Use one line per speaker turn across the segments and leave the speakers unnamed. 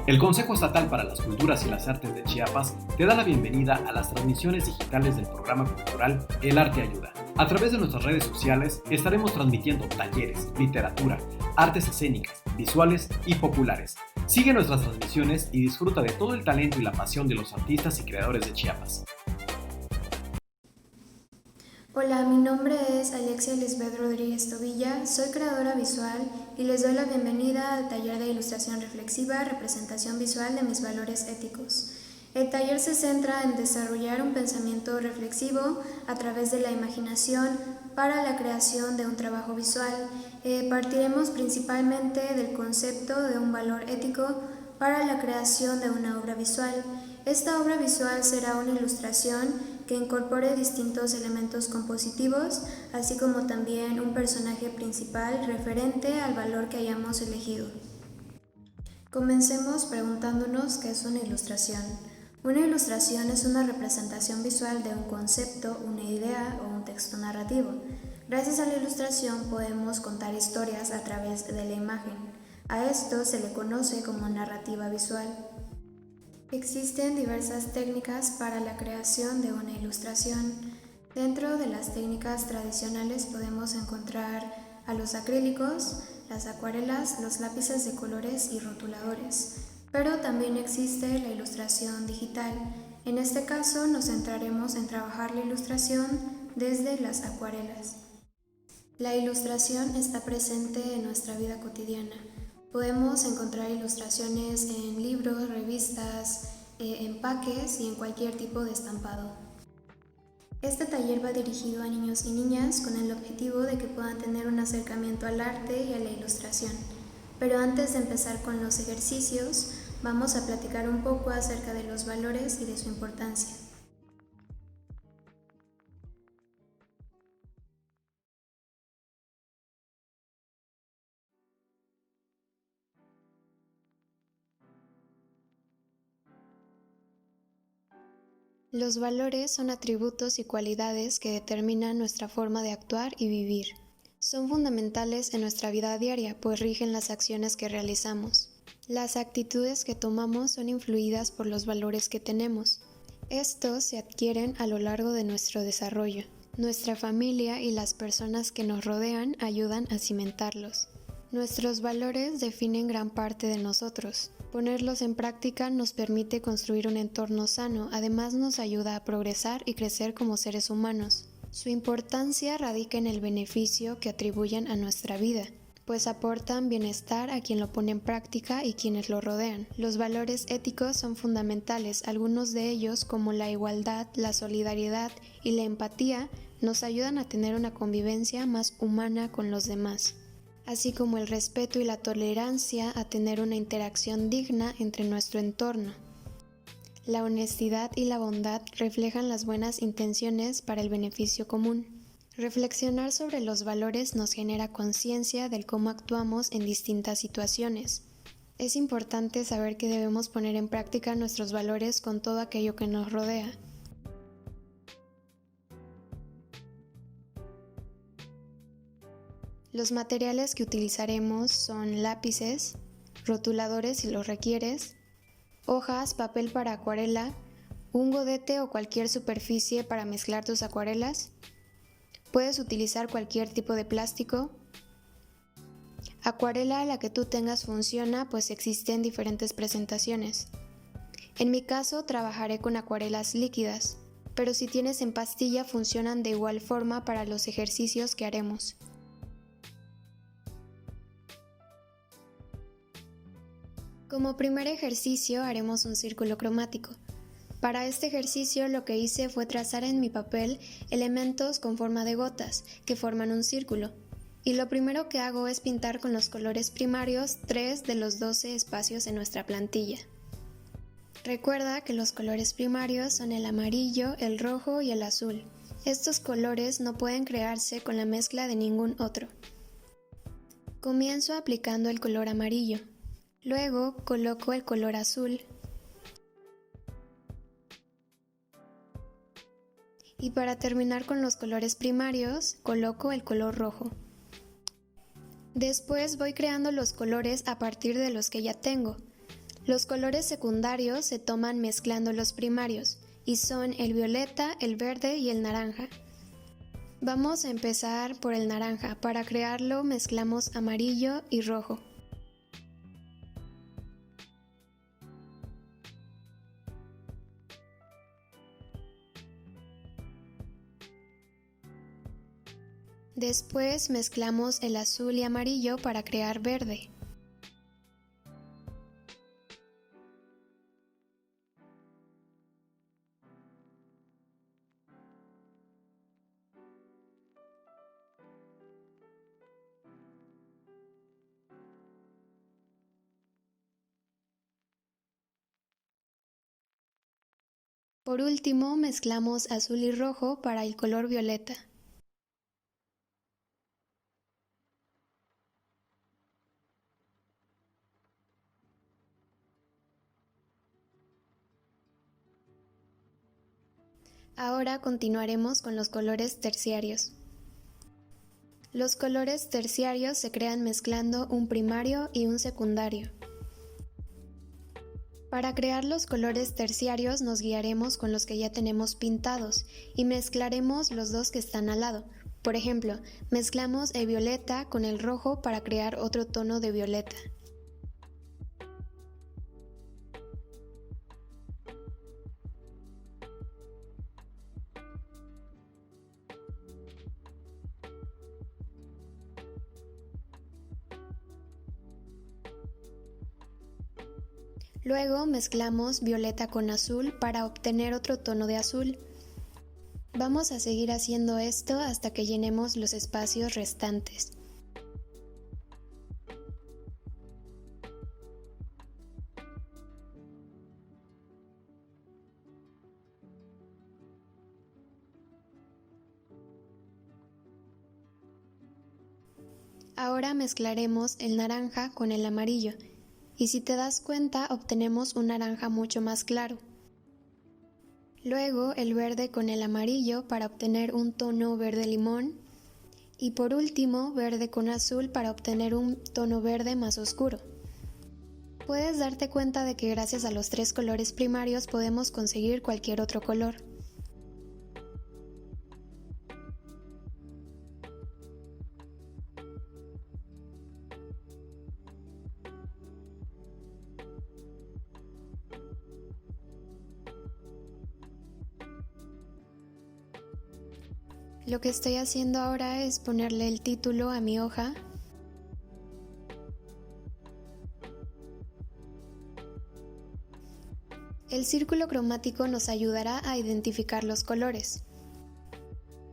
El Consejo Estatal para las Culturas y las Artes de Chiapas te da la bienvenida a las transmisiones digitales del programa cultural El Arte Ayuda. A través de nuestras redes sociales estaremos transmitiendo talleres, literatura, artes escénicas, visuales y populares. Sigue nuestras transmisiones y disfruta de todo el talento y la pasión de los artistas y creadores de Chiapas.
Hola, mi nombre es Alexia Lisbeth Rodríguez Tobilla, soy creadora visual y les doy la bienvenida al taller de ilustración reflexiva, representación visual de mis valores éticos. El taller se centra en desarrollar un pensamiento reflexivo a través de la imaginación para la creación de un trabajo visual. Partiremos principalmente del concepto de un valor ético para la creación de una obra visual. Esta obra visual será una ilustración que incorpore distintos elementos compositivos, así como también un personaje principal referente al valor que hayamos elegido. Comencemos preguntándonos qué es una ilustración. Una ilustración es una representación visual de un concepto, una idea o un texto narrativo. Gracias a la ilustración podemos contar historias a través de la imagen. A esto se le conoce como narrativa visual. Existen diversas técnicas para la creación de una ilustración. Dentro de las técnicas tradicionales podemos encontrar a los acrílicos, las acuarelas, los lápices de colores y rotuladores. Pero también existe la ilustración digital. En este caso nos centraremos en trabajar la ilustración desde las acuarelas. La ilustración está presente en nuestra vida cotidiana. Podemos encontrar ilustraciones en libros, revistas, empaques y en cualquier tipo de estampado. Este taller va dirigido a niños y niñas con el objetivo de que puedan tener un acercamiento al arte y a la ilustración. Pero antes de empezar con los ejercicios, vamos a platicar un poco acerca de los valores y de su importancia. Los valores son atributos y cualidades que determinan nuestra forma de actuar y vivir. Son fundamentales en nuestra vida diaria, pues rigen las acciones que realizamos. Las actitudes que tomamos son influidas por los valores que tenemos. Estos se adquieren a lo largo de nuestro desarrollo. Nuestra familia y las personas que nos rodean ayudan a cimentarlos. Nuestros valores definen gran parte de nosotros. Ponerlos en práctica nos permite construir un entorno sano, además nos ayuda a progresar y crecer como seres humanos. Su importancia radica en el beneficio que atribuyen a nuestra vida, pues aportan bienestar a quien lo pone en práctica y quienes lo rodean. Los valores éticos son fundamentales, algunos de ellos, como la igualdad, la solidaridad y la empatía, nos ayudan a tener una convivencia más humana con los demás, así como el respeto y la tolerancia a tener una interacción digna entre nuestro entorno. La honestidad y la bondad reflejan las buenas intenciones para el beneficio común. Reflexionar sobre los valores nos genera conciencia del cómo actuamos en distintas situaciones. Es importante saber que debemos poner en práctica nuestros valores con todo aquello que nos rodea. Los materiales que utilizaremos son lápices, rotuladores si los requieres, hojas, papel para acuarela, un godete o cualquier superficie para mezclar tus acuarelas. Puedes utilizar cualquier tipo de plástico. Acuarela, la que tú tengas funciona, pues existen diferentes presentaciones. En mi caso trabajaré con acuarelas líquidas, pero si tienes en pastilla funcionan de igual forma para los ejercicios que haremos. Como primer ejercicio haremos un círculo cromático. Para este ejercicio lo que hice fue trazar en mi papel elementos con forma de gotas que forman un círculo. Y lo primero que hago es pintar con los colores primarios 3 de los 12 espacios en nuestra plantilla. Recuerda que los colores primarios son el amarillo, el rojo y el azul. Estos colores no pueden crearse con la mezcla de ningún otro. Comienzo aplicando el color amarillo. Luego coloco el color azul y para terminar con los colores primarios coloco el color rojo. Después voy creando los colores a partir de los que ya tengo. Los colores secundarios se toman mezclando los primarios, y son el violeta, el verde y el naranja. Vamos a empezar por el naranja. Para crearlo mezclamos amarillo y rojo. Después mezclamos el azul y amarillo para crear verde. Por último, mezclamos azul y rojo para el color violeta. Ahora continuaremos con los colores terciarios. Los colores terciarios se crean mezclando un primario y un secundario. Para crear los colores terciarios nos guiaremos con los que ya tenemos pintados y mezclaremos los dos que están al lado. Por ejemplo, mezclamos el violeta con el rojo para crear otro tono de violeta. Luego mezclamos violeta con azul para obtener otro tono de azul. Vamos a seguir haciendo esto hasta que llenemos los espacios restantes. Ahora mezclaremos el naranja con el amarillo. Y si te das cuenta, obtenemos un naranja mucho más claro. Luego el verde con el amarillo para obtener un tono verde limón. Y por último, verde con azul para obtener un tono verde más oscuro. Puedes darte cuenta de que gracias a los 3 colores primarios podemos conseguir cualquier otro color. Lo que estoy haciendo ahora es ponerle el título a mi hoja. El círculo cromático nos ayudará a identificar los colores.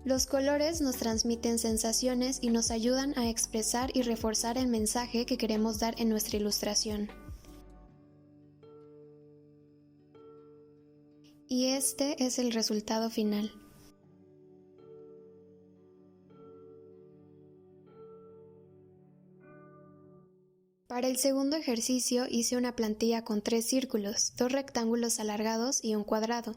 Los colores nos transmiten sensaciones y nos ayudan a expresar y reforzar el mensaje que queremos dar en nuestra ilustración. Y este es el resultado final. Para el segundo ejercicio hice una plantilla con 3 círculos, 2 rectángulos alargados y un cuadrado.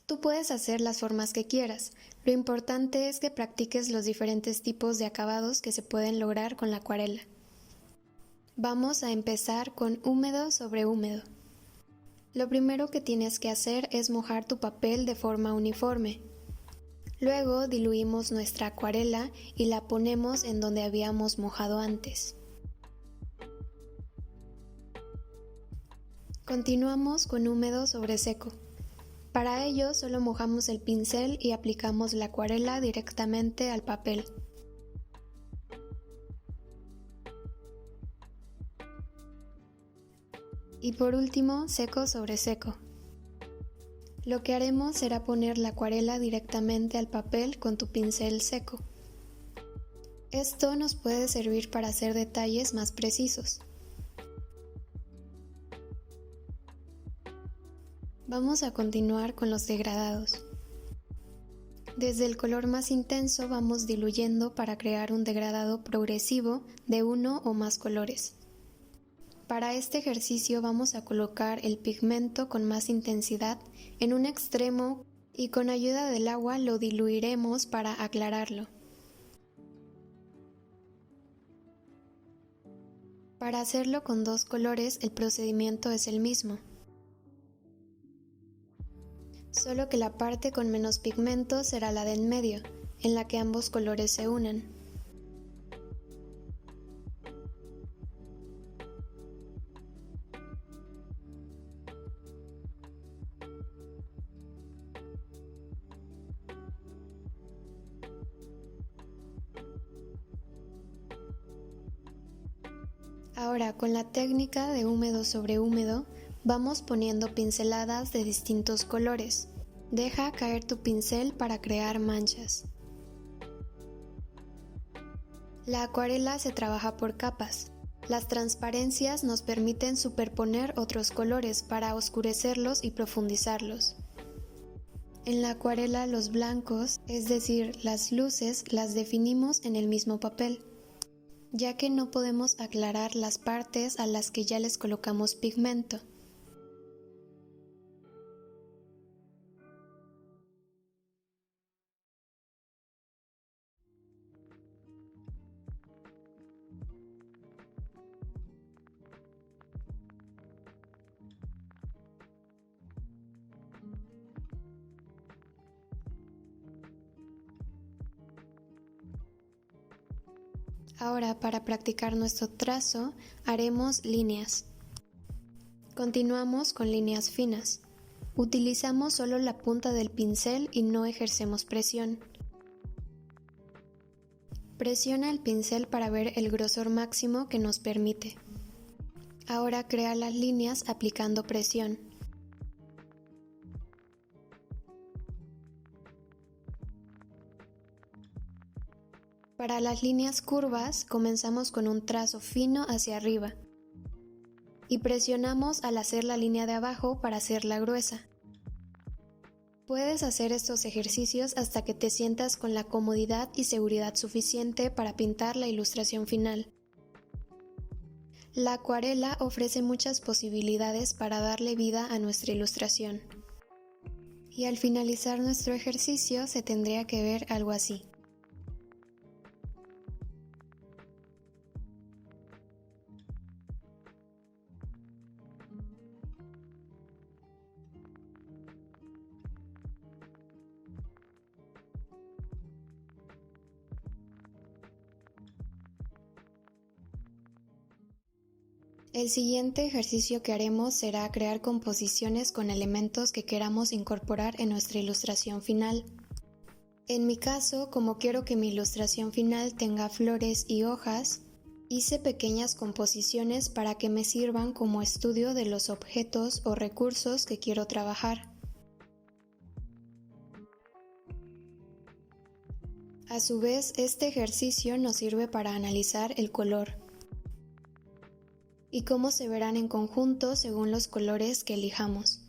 Tú puedes hacer las formas que quieras, lo importante es que practiques los diferentes tipos de acabados que se pueden lograr con la acuarela. Vamos a empezar con húmedo sobre húmedo. Lo primero que tienes que hacer es mojar tu papel de forma uniforme. Luego diluimos nuestra acuarela y la ponemos en donde habíamos mojado antes. Continuamos con húmedo sobre seco. Para ello solo mojamos el pincel y aplicamos la acuarela directamente al papel. Y por último, seco sobre seco. Lo que haremos será poner la acuarela directamente al papel con tu pincel seco. Esto nos puede servir para hacer detalles más precisos. Vamos a continuar con los degradados. Desde el color más intenso vamos diluyendo para crear un degradado progresivo de 1 o más colores. Para este ejercicio vamos a colocar el pigmento con más intensidad en un extremo y con ayuda del agua lo diluiremos para aclararlo. Para hacerlo con 2 colores el procedimiento es el mismo, solo que la parte con menos pigmento será la de en medio, en la que ambos colores se unen. Ahora, con la técnica de húmedo sobre húmedo, vamos poniendo pinceladas de distintos colores. Deja caer tu pincel para crear manchas. La acuarela se trabaja por capas. Las transparencias nos permiten superponer otros colores para oscurecerlos y profundizarlos. En la acuarela los blancos, es decir, las luces, las definimos en el mismo papel, ya que no podemos aclarar las partes a las que ya les colocamos pigmento. Ahora, para practicar nuestro trazo, haremos líneas. Continuamos con líneas finas. Utilizamos solo la punta del pincel y no ejercemos presión. Presiona el pincel para ver el grosor máximo que nos permite. Ahora crea las líneas aplicando presión. Para las líneas curvas, comenzamos con un trazo fino hacia arriba y presionamos al hacer la línea de abajo para hacerla gruesa. Puedes hacer estos ejercicios hasta que te sientas con la comodidad y seguridad suficiente para pintar la ilustración final. La acuarela ofrece muchas posibilidades para darle vida a nuestra ilustración. Y al finalizar nuestro ejercicio se tendría que ver algo así. El siguiente ejercicio que haremos será crear composiciones con elementos que queramos incorporar en nuestra ilustración final. En mi caso, como quiero que mi ilustración final tenga flores y hojas, hice pequeñas composiciones para que me sirvan como estudio de los objetos o recursos que quiero trabajar. A su vez, este ejercicio nos sirve para analizar el color y cómo se verán en conjunto según los colores que elijamos.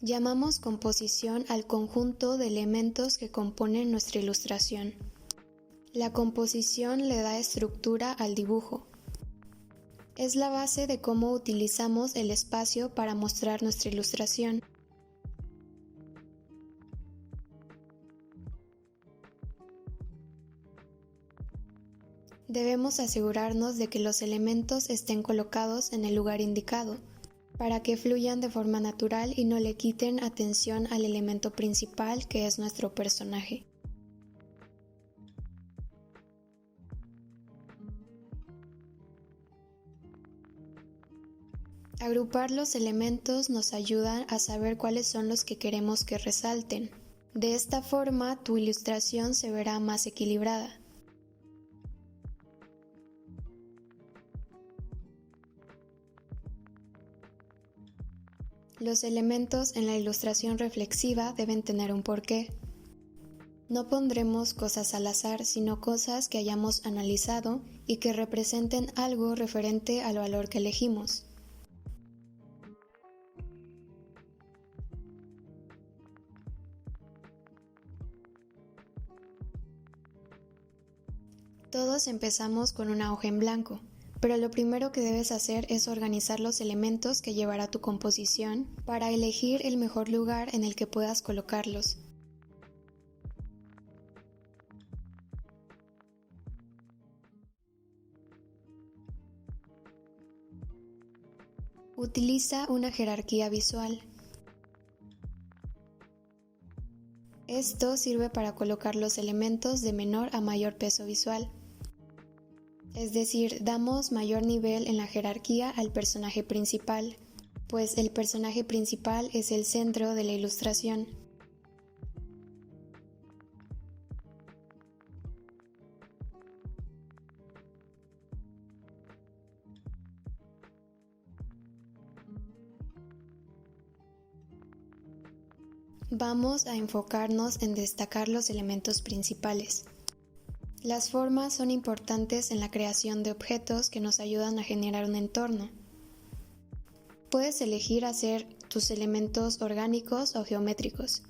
Llamamos composición al conjunto de elementos que componen nuestra ilustración. La composición le da estructura al dibujo. Es la base de cómo utilizamos el espacio para mostrar nuestra ilustración. Debemos asegurarnos de que los elementos estén colocados en el lugar indicado, para que fluyan de forma natural y no le quiten atención al elemento principal que es nuestro personaje. Agrupar los elementos nos ayuda a saber cuáles son los que queremos que resalten. De esta forma, tu ilustración se verá más equilibrada. Los elementos en la ilustración reflexiva deben tener un porqué. No pondremos cosas al azar, sino cosas que hayamos analizado y que representen algo referente al valor que elegimos. Todos empezamos con una hoja en blanco, pero lo primero que debes hacer es organizar los elementos que llevará tu composición para elegir el mejor lugar en el que puedas colocarlos. Utiliza una jerarquía visual. Esto sirve para colocar los elementos de menor a mayor peso visual. Es decir, damos mayor nivel en la jerarquía al personaje principal, pues el personaje principal es el centro de la ilustración. Vamos a enfocarnos en destacar los elementos principales. Las formas son importantes en la creación de objetos que nos ayudan a generar un entorno. Puedes elegir hacer tus elementos orgánicos o geométricos.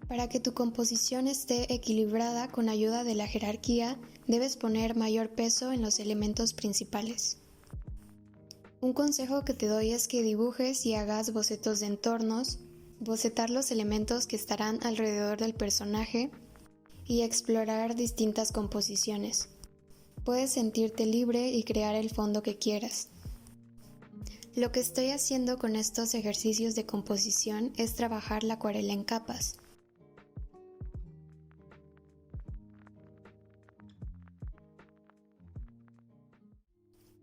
Para que tu composición esté equilibrada con ayuda de la jerarquía, debes poner mayor peso en los elementos principales. Un consejo que te doy es que dibujes y hagas bocetos de entornos, bocetar los elementos que estarán alrededor del personaje y explorar distintas composiciones. Puedes sentirte libre y crear el fondo que quieras. Lo que estoy haciendo con estos ejercicios de composición es trabajar la acuarela en capas.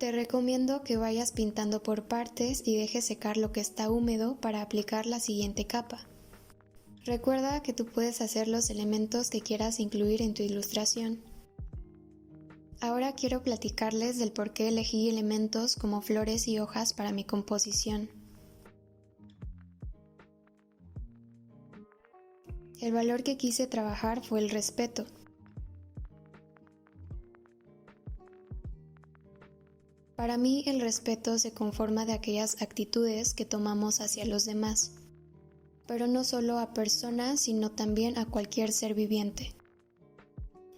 Te recomiendo que vayas pintando por partes y dejes secar lo que está húmedo para aplicar la siguiente capa. Recuerda que tú puedes hacer los elementos que quieras incluir en tu ilustración. Ahora quiero platicarles del por qué elegí elementos como flores y hojas para mi composición. El valor que quise trabajar fue el respeto. Para mí, el respeto se conforma de aquellas actitudes que tomamos hacia los demás, pero no solo a personas, sino también a cualquier ser viviente.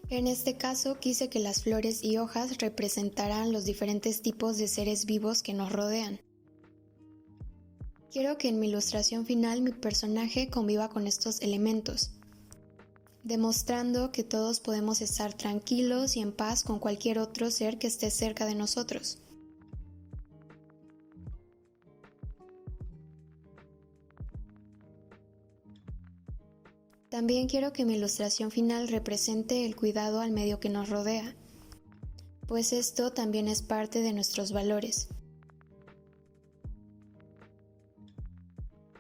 En este caso, quise que las flores y hojas representaran los diferentes tipos de seres vivos que nos rodean. Quiero que en mi ilustración final mi personaje conviva con estos elementos, demostrando que todos podemos estar tranquilos y en paz con cualquier otro ser que esté cerca de nosotros. También quiero que mi ilustración final represente el cuidado al medio que nos rodea, pues esto también es parte de nuestros valores.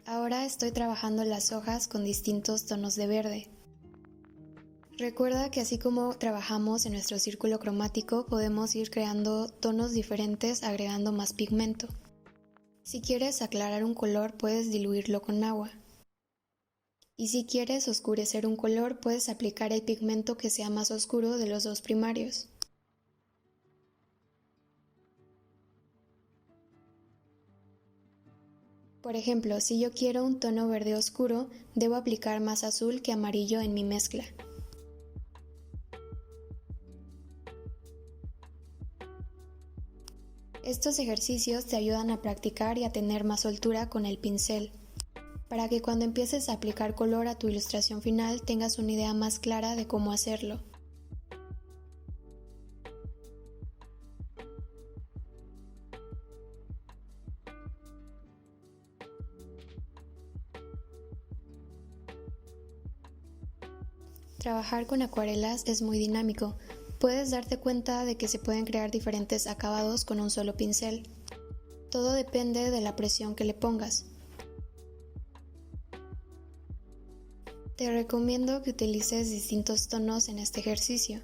Ahora estoy trabajando las hojas con distintos tonos de verde. Recuerda que así como trabajamos en nuestro círculo cromático, podemos ir creando tonos diferentes agregando más pigmento. Si quieres aclarar un color, puedes diluirlo con agua. Y si quieres oscurecer un color, puedes aplicar el pigmento que sea más oscuro de los dos primarios. Por ejemplo, si yo quiero un tono verde oscuro, debo aplicar más azul que amarillo en mi mezcla. Estos ejercicios te ayudan a practicar y a tener más soltura con el pincel, para que cuando empieces a aplicar color a tu ilustración final tengas una idea más clara de cómo hacerlo. Trabajar con acuarelas es muy dinámico. Puedes darte cuenta de que se pueden crear diferentes acabados con un solo pincel. Todo depende de la presión que le pongas. Te recomiendo que utilices distintos tonos en este ejercicio.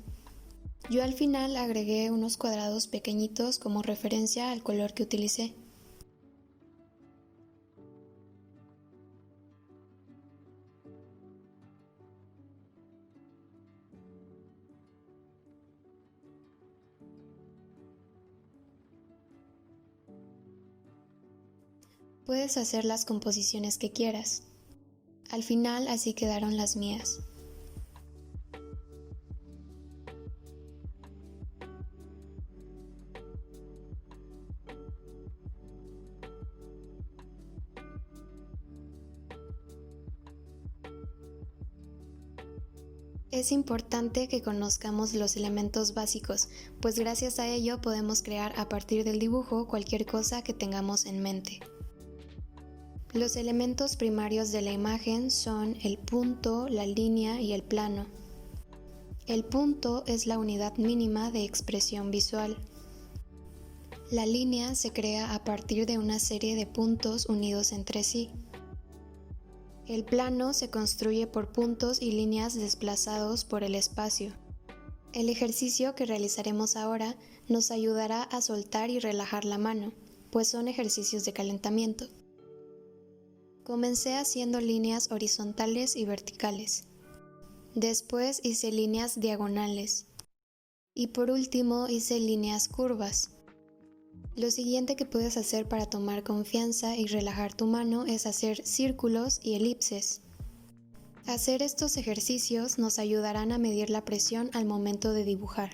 Yo al final agregué unos cuadrados pequeñitos como referencia al color que utilicé. Puedes hacer las composiciones que quieras. Al final así quedaron las mías. Es importante que conozcamos los elementos básicos, pues gracias a ello podemos crear a partir del dibujo cualquier cosa que tengamos en mente. Los elementos primarios de la imagen son el punto, la línea y el plano. El punto es la unidad mínima de expresión visual. La línea se crea a partir de una serie de puntos unidos entre sí. El plano se construye por puntos y líneas desplazados por el espacio. El ejercicio que realizaremos ahora nos ayudará a soltar y relajar la mano, pues son ejercicios de calentamiento. Comencé haciendo líneas horizontales y verticales. Después hice líneas diagonales. Y por último hice líneas curvas. Lo siguiente que puedes hacer para tomar confianza y relajar tu mano es hacer círculos y elipses. Hacer estos ejercicios nos ayudarán a medir la presión al momento de dibujar.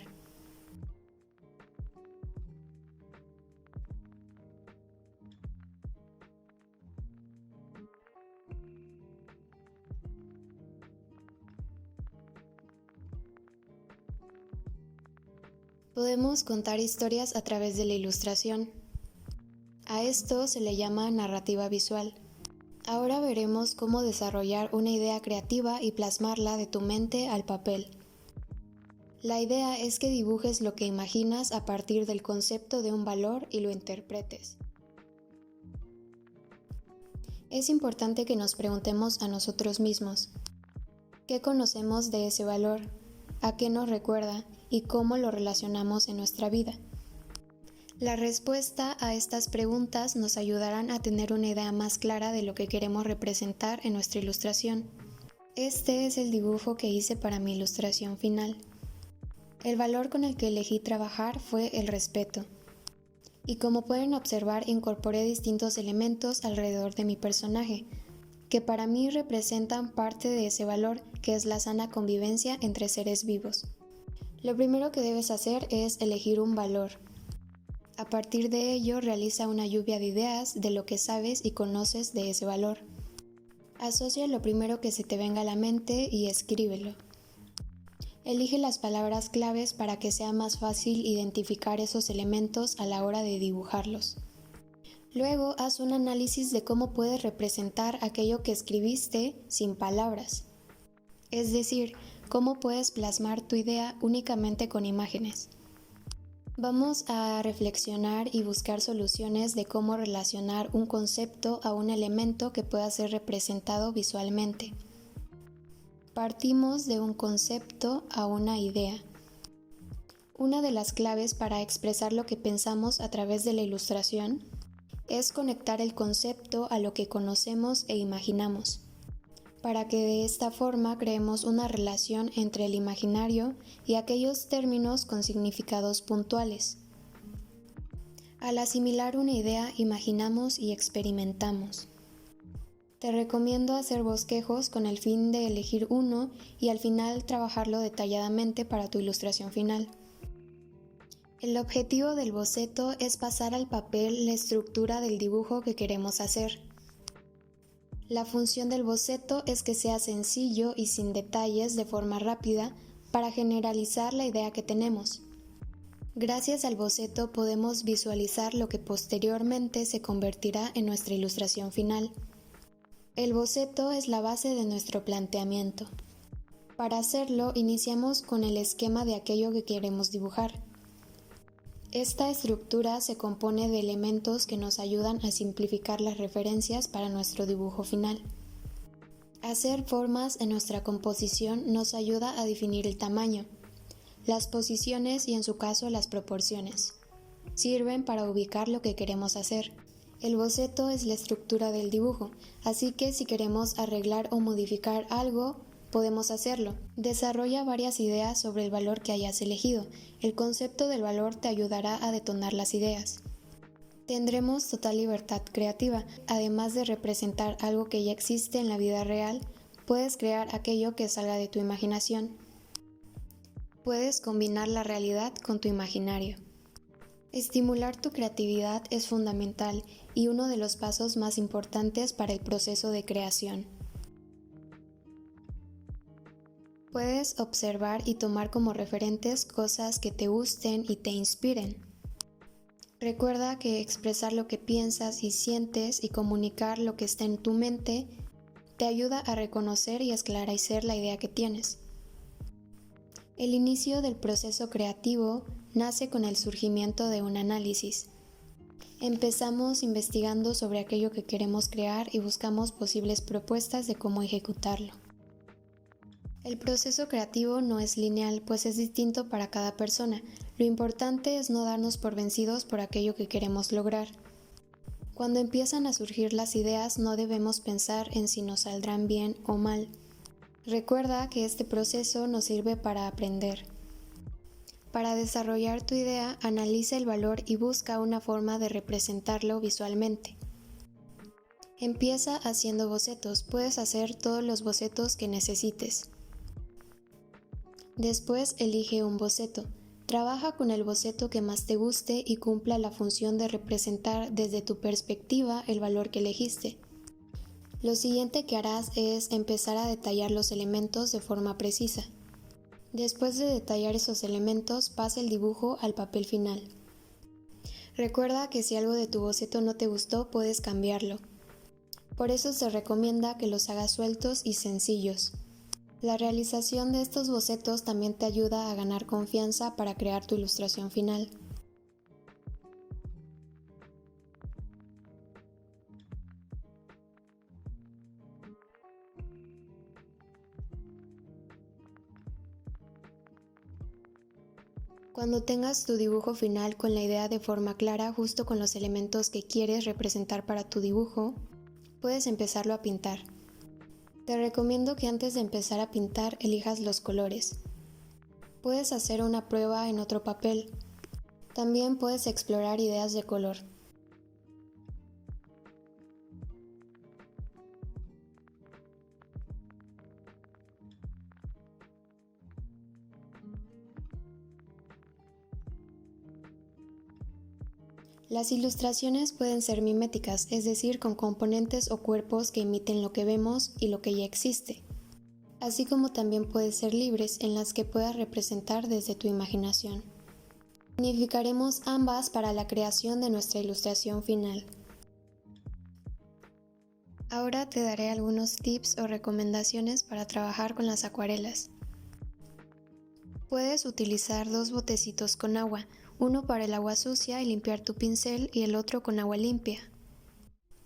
Podemos contar historias a través de la ilustración. A esto se le llama narrativa visual. Ahora veremos cómo desarrollar una idea creativa y plasmarla de tu mente al papel. La idea es que dibujes lo que imaginas a partir del concepto de un valor y lo interpretes. Es importante que nos preguntemos a nosotros mismos, ¿qué conocemos de ese valor? ¿A qué nos recuerda? ¿Y cómo lo relacionamos en nuestra vida? La respuesta a estas preguntas nos ayudarán a tener una idea más clara de lo que queremos representar en nuestra ilustración. Este es el dibujo que hice para mi ilustración final. El valor con el que elegí trabajar fue el respeto. Y como pueden observar, incorporé distintos elementos alrededor de mi personaje, que para mí representan parte de ese valor, que es la sana convivencia entre seres vivos. Lo primero que debes hacer es elegir un valor. A partir de ello, realiza una lluvia de ideas de lo que sabes y conoces de ese valor. Asocia lo primero que se te venga a la mente y escríbelo. Elige las palabras claves para que sea más fácil identificar esos elementos a la hora de dibujarlos. Luego, haz un análisis de cómo puedes representar aquello que escribiste sin palabras. Es decir, cómo puedes plasmar tu idea únicamente con imágenes. Vamos a reflexionar y buscar soluciones de cómo relacionar un concepto a un elemento que pueda ser representado visualmente. Partimos de un concepto a una idea. Una de las claves para expresar lo que pensamos a través de la ilustración es conectar el concepto a lo que conocemos e imaginamos, para que de esta forma creemos una relación entre el imaginario y aquellos términos con significados puntuales. Al asimilar una idea, imaginamos y experimentamos. Te recomiendo hacer bosquejos con el fin de elegir uno y al final trabajarlo detalladamente para tu ilustración final. El objetivo del boceto es pasar al papel la estructura del dibujo que queremos hacer. La función del boceto es que sea sencillo y sin detalles de forma rápida para generalizar la idea que tenemos. Gracias al boceto podemos visualizar lo que posteriormente se convertirá en nuestra ilustración final. El boceto es la base de nuestro planteamiento. Para hacerlo, iniciamos con el esquema de aquello que queremos dibujar. Esta estructura se compone de elementos que nos ayudan a simplificar las referencias para nuestro dibujo final. Hacer formas en nuestra composición nos ayuda a definir el tamaño, las posiciones y en su caso las proporciones. Sirven para ubicar lo que queremos hacer. El boceto es la estructura del dibujo, así que si queremos arreglar o modificar algo, podemos hacerlo. Desarrolla varias ideas sobre el valor que hayas elegido. El concepto del valor te ayudará a detonar las ideas. Tendremos total libertad creativa. Además de representar algo que ya existe en la vida real, puedes crear aquello que salga de tu imaginación. Puedes combinar la realidad con tu imaginario. Estimular tu creatividad es fundamental y uno de los pasos más importantes para el proceso de creación. Puedes observar y tomar como referentes cosas que te gusten y te inspiren. Recuerda que expresar lo que piensas y sientes y comunicar lo que está en tu mente te ayuda a reconocer y esclarecer la idea que tienes. El inicio del proceso creativo nace con el surgimiento de un análisis. Empezamos investigando sobre aquello que queremos crear y buscamos posibles propuestas de cómo ejecutarlo. El proceso creativo no es lineal, pues es distinto para cada persona. Lo importante es no darnos por vencidos por aquello que queremos lograr. Cuando empiezan a surgir las ideas, no debemos pensar en si nos saldrán bien o mal. Recuerda que este proceso nos sirve para aprender. Para desarrollar tu idea, analiza el valor y busca una forma de representarlo visualmente. Empieza haciendo bocetos, puedes hacer todos los bocetos que necesites. Después elige un boceto. Trabaja con el boceto que más te guste y cumpla la función de representar desde tu perspectiva el valor que elegiste. Lo siguiente que harás es empezar a detallar los elementos de forma precisa. Después de detallar esos elementos, pasa el dibujo al papel final. Recuerda que si algo de tu boceto no te gustó, puedes cambiarlo. Por eso se recomienda que los hagas sueltos y sencillos. La realización de estos bocetos también te ayuda a ganar confianza para crear tu ilustración final. Cuando tengas tu dibujo final con la idea de forma clara, justo con los elementos que quieres representar para tu dibujo, puedes empezarlo a pintar. Te recomiendo que antes de empezar a pintar elijas los colores. Puedes hacer una prueba en otro papel. También puedes explorar ideas de color. Las ilustraciones pueden ser miméticas, es decir, con componentes o cuerpos que imiten lo que vemos y lo que ya existe, así como también pueden ser libres, en las que puedas representar desde tu imaginación. Unificaremos ambas para la creación de nuestra ilustración final. Ahora te daré algunos tips o recomendaciones para trabajar con las acuarelas. Puedes utilizar 2 botecitos con agua, uno para el agua sucia y limpiar tu pincel y el otro con agua limpia.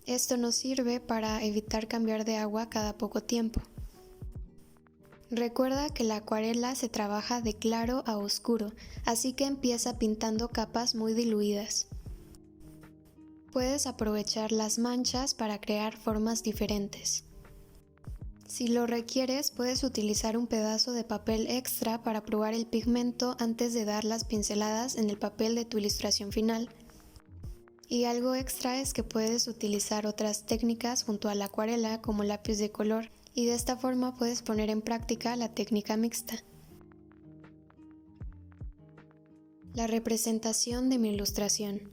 Esto nos sirve para evitar cambiar de agua cada poco tiempo. Recuerda que la acuarela se trabaja de claro a oscuro, así que empieza pintando capas muy diluidas. Puedes aprovechar las manchas para crear formas diferentes. Si lo requieres, puedes utilizar un pedazo de papel extra para probar el pigmento antes de dar las pinceladas en el papel de tu ilustración final. Y algo extra es que puedes utilizar otras técnicas junto a la acuarela como lápiz de color, y de esta forma puedes poner en práctica la técnica mixta. La representación de mi ilustración.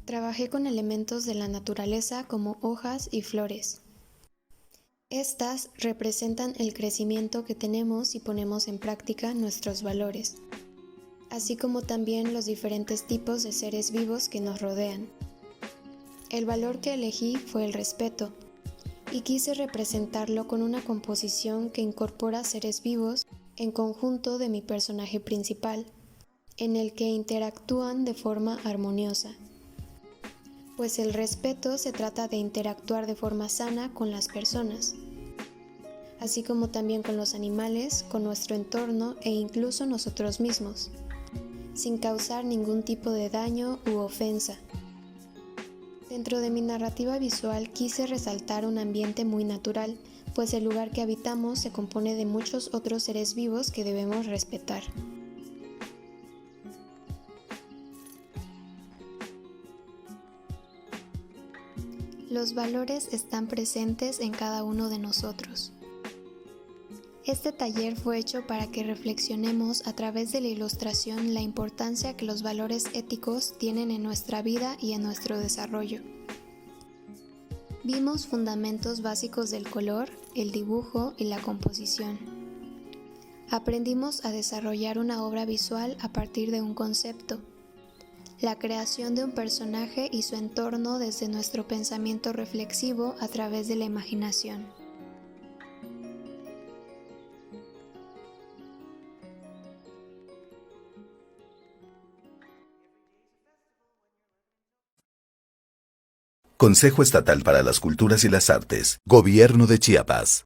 Trabajé con elementos de la naturaleza como hojas y flores. Estas representan el crecimiento que tenemos si ponemos en práctica nuestros valores, así como también los diferentes tipos de seres vivos que nos rodean. El valor que elegí fue el respeto, y quise representarlo con una composición que incorpora seres vivos en conjunto de mi personaje principal, en el que interactúan de forma armoniosa. Pues el respeto se trata de interactuar de forma sana con las personas, así como también con los animales, con nuestro entorno e incluso nosotros mismos, sin causar ningún tipo de daño u ofensa. Dentro de mi narrativa visual quise resaltar un ambiente muy natural, pues el lugar que habitamos se compone de muchos otros seres vivos que debemos respetar. Los valores están presentes en cada uno de nosotros. Este taller fue hecho para que reflexionemos a través de la ilustración la importancia que los valores éticos tienen en nuestra vida y en nuestro desarrollo. Vimos fundamentos básicos del color, el dibujo y la composición. Aprendimos a desarrollar una obra visual a partir de un concepto, la creación de un personaje y su entorno desde nuestro pensamiento reflexivo a través de la imaginación.
Consejo Estatal para las Culturas y las Artes, Gobierno de Chiapas.